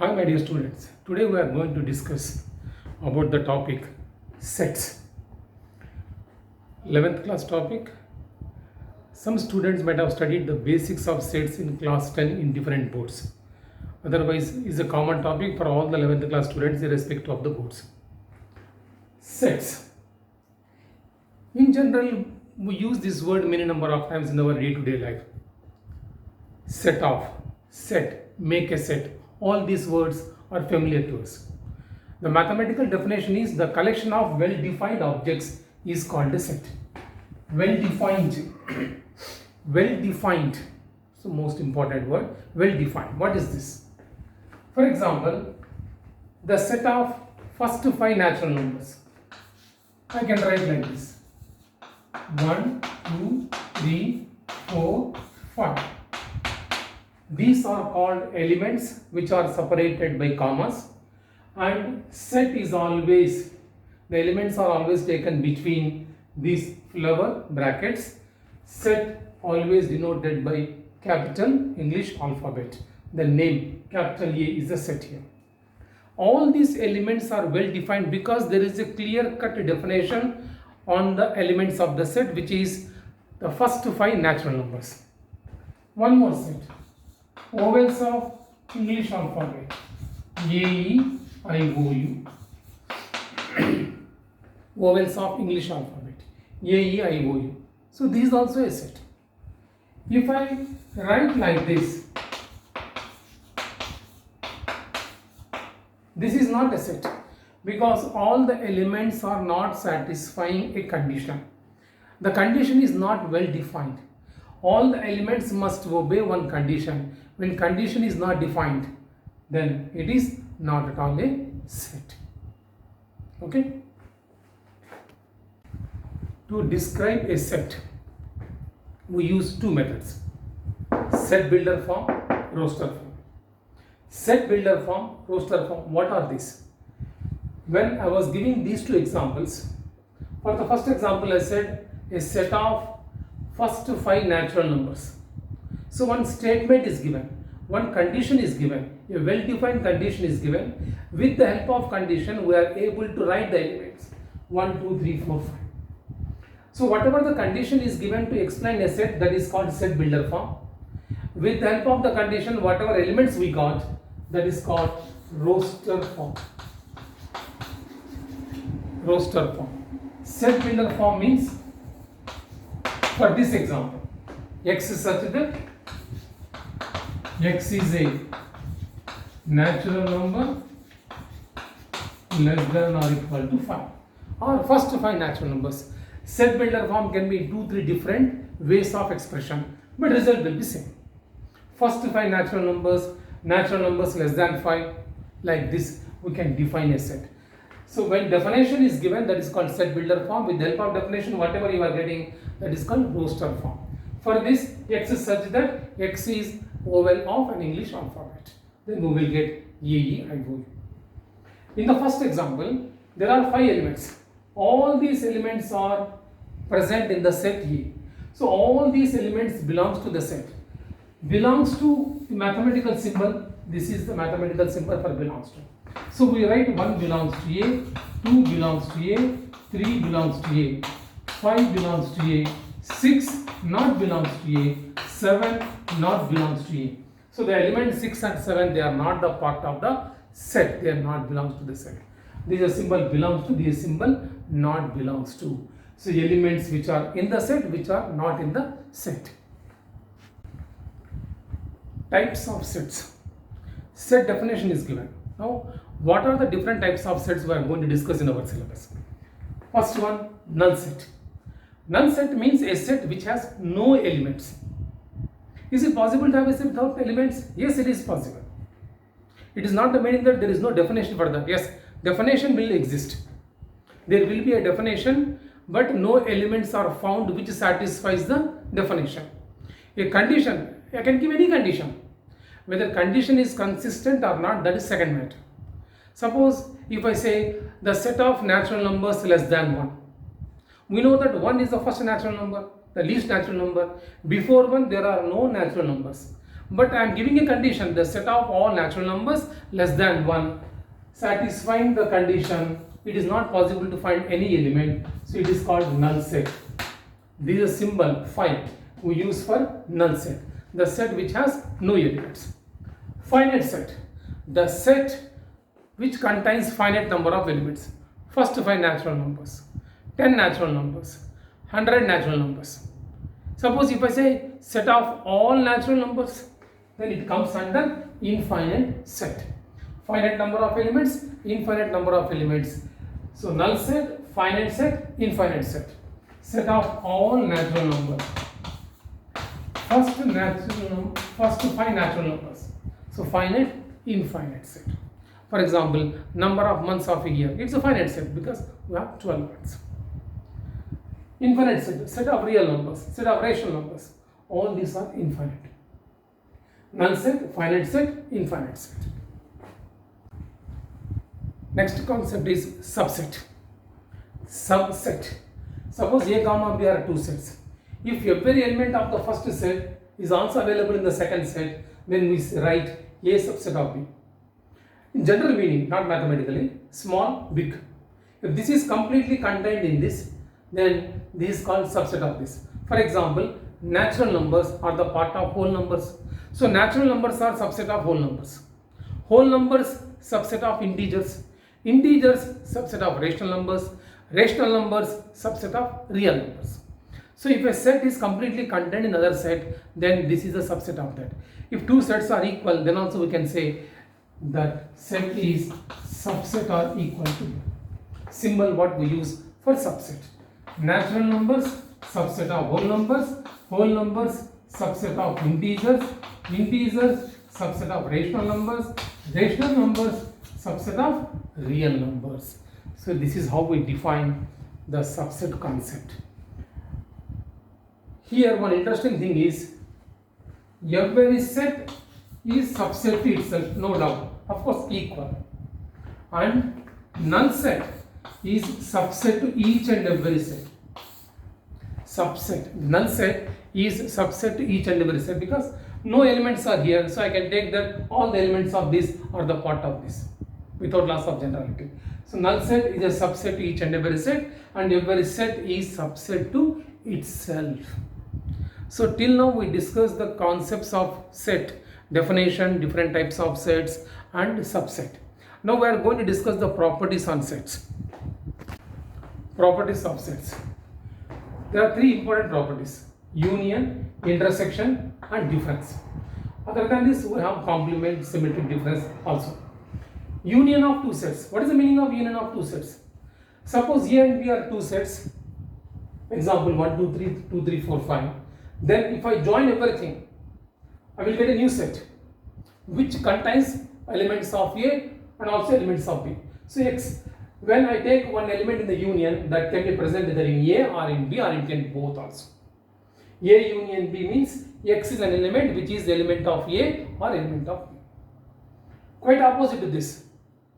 Hi my dear students, today we are going to discuss about the topic sets. 11th class topic. Some students might have studied the basics of sets in class 10 in different boards. Otherwise, is a common topic for all the 11th class students irrespective of the boards. Sets. In general, we use this word many number of times in our day-to-day life. Set off, set, make a set. All these words are familiar to us. The mathematical definition is the collection of well-defined objects is called a set. Well-defined. Well-defined. So most important word, well-defined. What is this? For example, the set of first 5 natural numbers. I can write like this. 1, 2, 3, 4, 5. These are called elements which are separated by commas, and set is always, the elements are always taken between these flower brackets. Set always denoted by capital English alphabet. The name capital A is a set here. All these elements are well defined because there is a clear cut definition on the elements of the set, which is the first 5 natural numbers. One more set. Vowels of English alphabet. A, E, I, O, U. Vowels of English alphabet. A, E, I, O, U. So this is also a set. If I write like this is not a set because all the elements are not satisfying a condition. The condition is not well defined. All the elements must obey one condition. When condition is not defined, then it is not at all a set. Okay? To describe a set, we use two methods. Set builder form, roster form. Set builder form, roster form. What are these? When I was giving these two examples, for the first example I said a set of first 5 natural numbers. So one statement is given, one condition is given, a well-defined condition is given. With the help of condition, we are able to write the elements 1, 2, 3, 4, 5. So whatever the condition is given to explain a set, that is called set builder form. With the help of the condition, whatever elements we got, that is called roster form. Roster form. Set builder form means, for this example, x is such that x is a natural number less than or equal to 5, or first 5 natural numbers. Set builder form can be 2-3 different ways of expression, but result will be same. First 5 natural numbers less than 5, like this we can define a set. So when definition is given, that is called set builder form. With the help of definition, whatever you are getting, that is called roster form. For this, x is such that x is vowel of an English alphabet. Then we will get A, E, I, O, U. In the first example, there are 5 elements. All these elements are present in the set A. So all these elements belongs to the set. Belongs to the mathematical symbol. This is the mathematical symbol for belongs to. So we write 1 belongs to A, 2 belongs to A, 3 belongs to A, 5 belongs to A, 6 not belongs to A, 7 not belongs to A. So the elements 6 and 7, they are not the part of the set. They are not belongs to the set. This is a symbol belongs to, this symbol not belongs to. So elements which are in the set, which are not in the set. Types of sets. Set definition is given. Now, what are the different types of sets we are going to discuss in our syllabus? First one, null set. Null set means a set which has no elements. Is it possible to have a set without elements? Yes, it is possible. It is not the meaning that there is no definition for that. Yes, definition will exist. There will be a definition, but no elements are found which satisfies the definition. A condition, I can give any condition. Whether condition is consistent or not, that is second matter. Suppose if I say the set of natural numbers less than 1. We know that 1 is the first natural number, the least natural number. Before 1 there are no natural numbers. but I am giving a condition, the set of all natural numbers less than 1. Satisfying the condition, it is not possible to find any element, so it is called null set. This is a symbol phi we use for null set, the set which has no elements. Finite set, the set which contains finite number of elements. First 5 natural numbers, 10 natural numbers, 100 natural numbers. Suppose if I say set of all natural numbers, then it comes under infinite set. Finite number of elements, infinite number of elements. So null set, finite set, infinite set. Set of all natural numbers. First 5 natural numbers. So finite, infinite set. For example, number of months of a year. It's a finite set because we have 12 months. Infinite set, set of real numbers, set of rational numbers. All these are infinite. Null set, finite set, infinite set. Next concept is subset. Subset. Suppose A comma B are two sets. If every element of the first set is also available in the second set, then we write A subset of B. In general meaning, not mathematically, small, big. If this is completely contained in this, then this is called subset of this. For example, natural numbers are the part of whole numbers. So natural numbers are subset of whole numbers. Whole numbers subset of integers. Integers subset of rational numbers. Rational numbers subset of real numbers. So if a set is completely contained in another set, then this is a subset of that. If two sets are equal, then also we can say that set is subset or equal to. Symbol what we use for subset. Natural numbers subset of whole numbers subset of integers subset of rational numbers subset of real numbers. So this is how we define the subset concept. Here one interesting thing is every set is subset to itself, no doubt, of course equal, and null set is subset to each and every set. Subset, null set is subset to each and every set because no elements are here, so I can take that all the elements of this are the part of this without loss of generality. So null set is a subset to each and every set, and every set is subset to itself. So till now we discussed the concepts of set, definition, different types of sets and subset. Now we are going to discuss the properties on sets. Properties of sets. There are three important properties: union, intersection and difference. Other than this, we have complement, symmetric, difference also. Union of two sets. What is the meaning of union of two sets? Suppose A and B are two sets. Example 1, 2, 3, 2, 3, 4, 5. Then if I join everything, I will get a new set which contains elements of A and also elements of B. So X, when I take one element in the union, that can be present either in A or in B or it can be both also. A union B means X is an element which is the element of A or element of B. Quite opposite to this,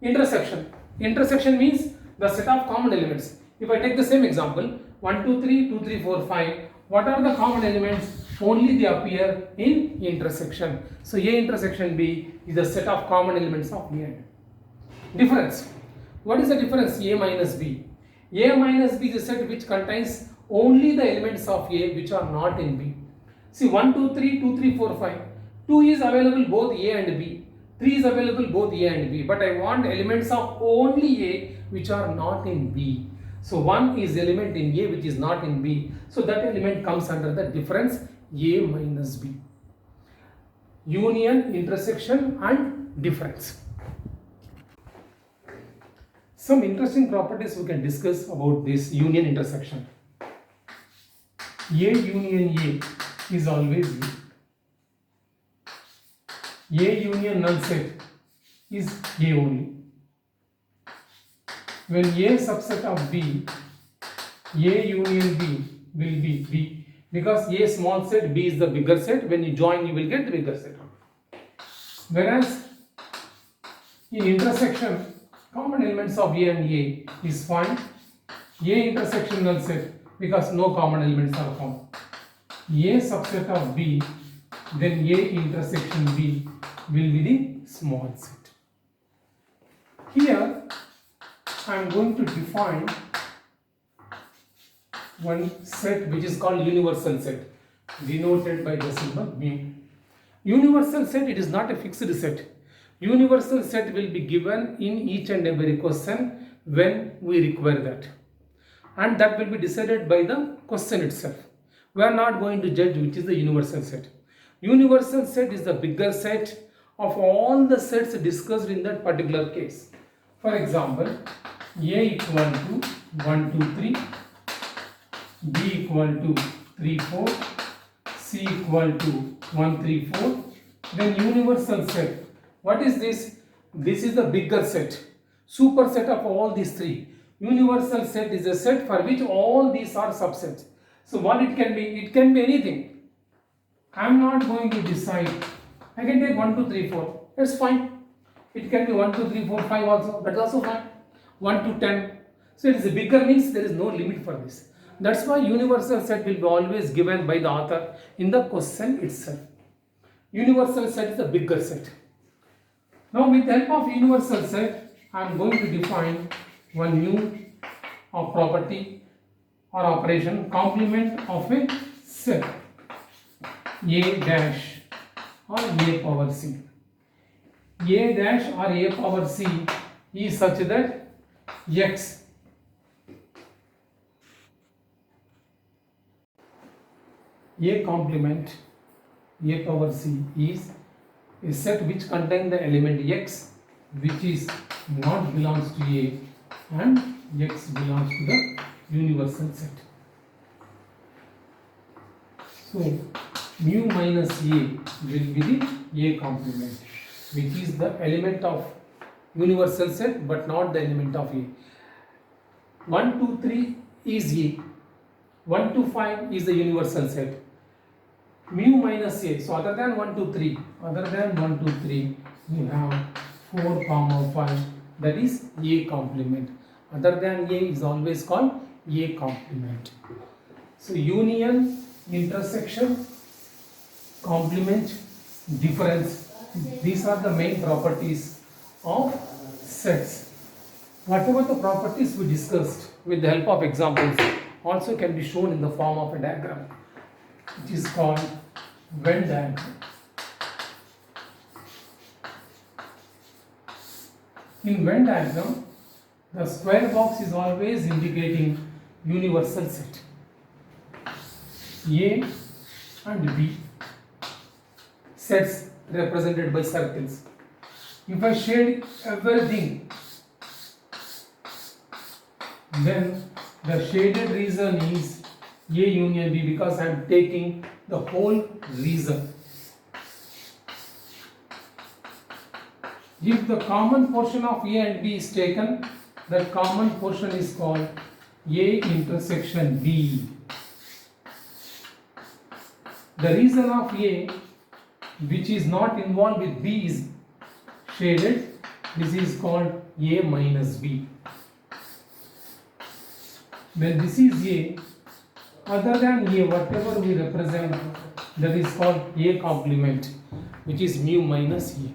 intersection. Intersection means the set of common elements. If I take the same example, 1, 2, 3, 2, 3, 4, 5, what are the common elements? Only they appear in intersection. So A intersection B is the set of common elements of A and B. Difference. What is the difference? A minus B. A minus B is a set which contains only the elements of A which are not in B. See 1, 2, 3, 2, 3, 4, 5. 2 is available both A and B. 3 is available both A and B. But I want elements of only A which are not in B. So 1 is element in A which is not in B. So that element comes under the difference A minus B. Union, intersection and difference. Some interesting properties we can discuss about this union intersection. A union A is always B. A union null set is A only. When A subset of B, A union B will be B, because A small set, B is the bigger set. When you join, you will get the bigger set. Whereas in intersection, common elements of A and A is fine. A intersection null set because no common elements are found. A subset of B then A intersection B will be the small set. Here I am going to define one set which is called universal set, denoted by the symbol mu. Universal set, it is not a fixed set. Universal set will be given in each and every question when we require that, and that will be decided by the question itself. We are not going to judge which is the universal set. Universal set is the bigger set of all the sets discussed in that particular case. For example, A equal to 1, 2, 3, B equal to 3, 4, C equal to 1, 3, 4. Then universal set. What is this? This is the bigger set, superset of all these three. Universal set is a set for which all these are subsets. So what it can be? It can be anything. I am not going to decide. I can take 1, 2, 3, 4. That's fine. It can be 1, 2, 3, 4, 5 also. That's also fine. 1 to 10. So it is a bigger means there is no limit for this. That's why universal set will be always given by the author in the question itself. Universal set is the bigger set. Now with the help of universal set, I am going to define one new property or operation, complement of a set A dash or A power C. A dash or A power C is such that X A complement A power C is a set which contains the element X which is not belongs to A and X belongs to the universal set. So mu minus A will be the A complement, which is the element of universal set but not the element of A. 1, 2, 3 is A. 1 to 5 is the universal set. Mu minus A. So other than 1, 2, 3, you have 4, 5. That is A complement. Other than A is always called A complement. So union, intersection, complement, difference. These are the main properties of sets. Whatever the properties we discussed with the help of examples also can be shown in the form of a diagram, which is called Venn diagram. In Venn diagram, the square box is always indicating universal set. A and B sets represented by circles. If I shade everything, then the shaded region is A union B because I am taking the whole region. If the common portion of A and B is taken, that common portion is called A intersection B. The region of A which is not involved with B is shaded. This is called A minus B. When this is A, other than A, whatever we represent, that is called A complement, which is mu minus A.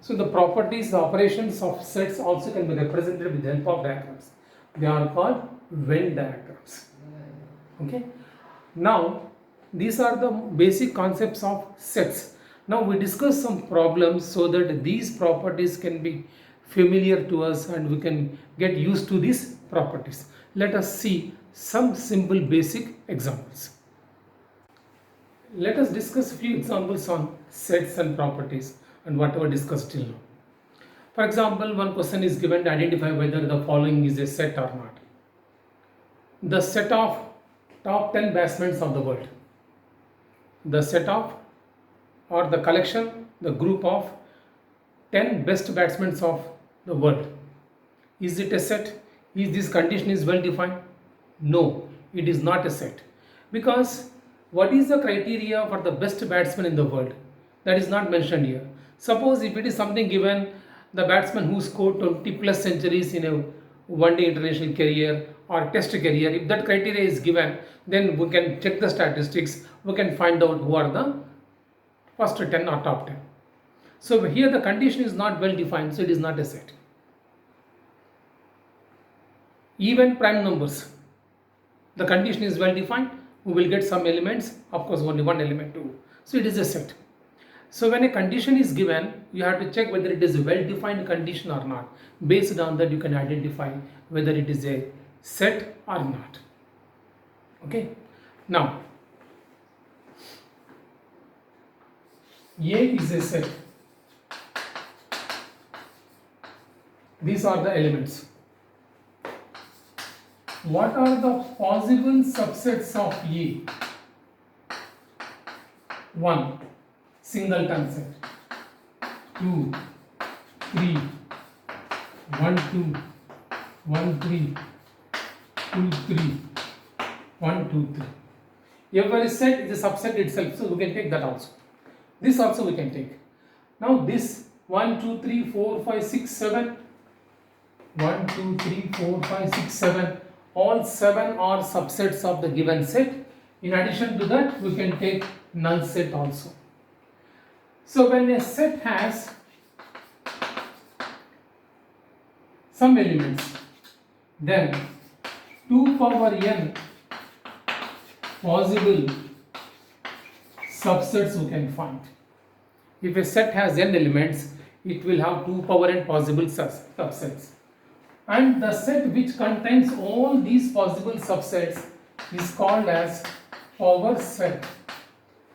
So the properties, the operations of sets also can be represented with the help of diagrams. They are called Venn diagrams. Okay. Now these are the basic concepts of sets. Now we discuss some problems so that these properties can be familiar to us and we can get used to these properties. Let us see some simple basic examples. Let us discuss a few examples on sets and properties and whatever discussed till now. For example, one question is given to identify whether the following is a set or not. The set of top 10 batsmen of the world. The set of or the collection, the group of 10 best batsmen of the world. Is it a set? Is this condition is well defined? No, it is not a set. Because what is the criteria for the best batsman in the world? That is not mentioned here. Suppose if it is something given, the batsman who scored 20 plus centuries in a one-day international career or test career, if that criteria is given, then we can check the statistics, we can find out who are the first 10 or top 10. So here the condition is not well defined, so it is not a set. Even prime numbers, the condition is well defined, we will get some elements, of course only one element too, so it is a set. So when a condition is given, you have to check whether it is a well defined condition or not. Based on that you can identify whether it is a set or not. Okay, now A is a set. These are the elements. What are the possible subsets of A? 1. Singleton set. 2, 3, 1, 2, 1, 3, 2, 3, 1, 2, 3. Every set is a subset itself, so we can take that also. This also we can take. Now this 1, 2, 3, 4, 5, 6, 7. 1, 2, 3, 4, 5, 6, 7. All 7 are subsets of the given set. In addition to that, we can take null set also. So when a set has some elements, then 2 power n possible subsets we can find. If a set has n elements, it will have 2 power n possible subsets. And the set which contains all these possible subsets is called as power set.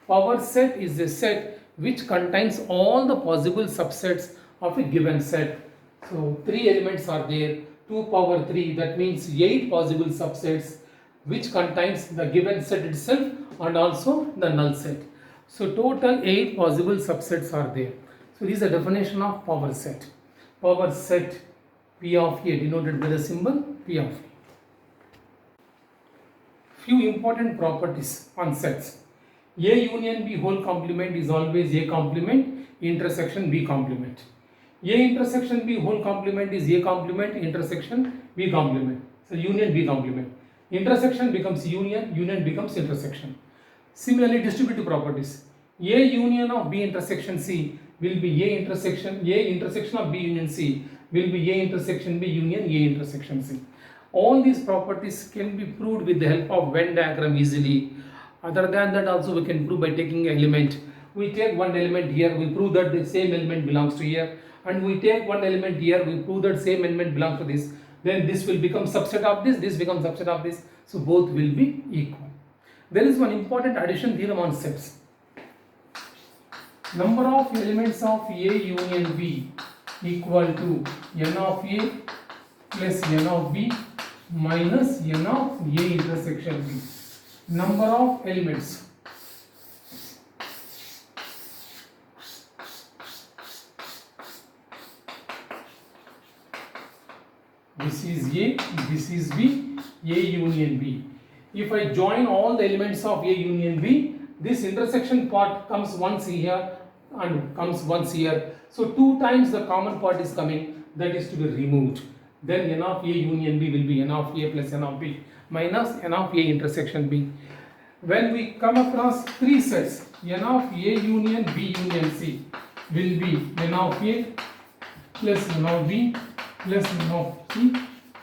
Power set is a set which contains all the possible subsets of a given set. So 3 elements are there, 2 power 3, that means 8 possible subsets which contains the given set itself and also the null set. So total 8 possible subsets are there. So this is the definition of power set. Power set P of A denoted by the symbol P of A. Few important properties on sets. A union B whole complement is always A complement intersection B complement. A intersection B whole complement is A complement intersection B complement. So union B complement. Intersection becomes union, union becomes intersection. Similarly, distributive properties. A union of B intersection C will be A intersection of B union C will be A intersection B union A intersection C. All these properties can be proved with the help of Venn diagram easily. Other than that also we can prove by taking an element. We take one element here, we prove that the same element belongs to here, and we take one element here, we prove that same element belongs to this. Then this will become subset of this becomes subset of this, so both will be equal. There is one important addition theorem on sets. Number of elements of A union B equal to n of A plus n of B minus n of A intersection B. Number of elements. This is A, this is B, A union B. If I join all the elements of A union B, this intersection part comes once here and comes once here. So 2 times the common part is coming, that is to be removed. Then n of A union B will be n of A plus n of B minus n of A intersection B. When we come across 3 sets, n of A union B union C will be n of A plus n of B plus n of C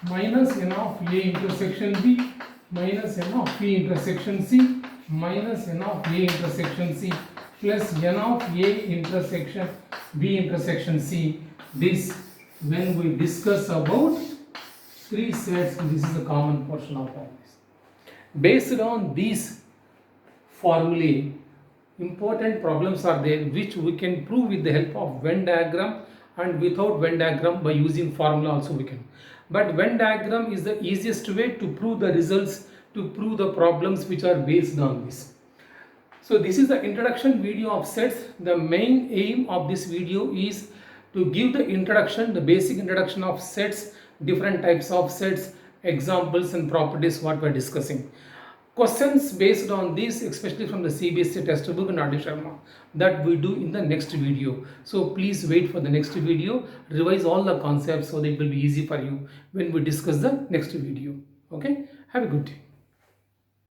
minus n of A intersection B minus n of B intersection C minus n of A intersection C plus n of A intersection B intersection C. This, when we discuss about 3 sets, this is a common portion of all this. Based on these formulae, important problems are there which we can prove with the help of Venn diagram, and without Venn diagram by using formula also we can. But Venn diagram is the easiest way to prove the results, to prove the problems which are based on this. So this is the introduction video of sets. The main aim of this video is to give the introduction, the basic introduction of sets, different types of sets, examples and properties what we are discussing. Questions based on this, especially from the CBSE textbook and Adi Sharma, that we do in the next video. So please wait for the next video, revise all the concepts so that it will be easy for you when we discuss the next video. Okay, have a good day.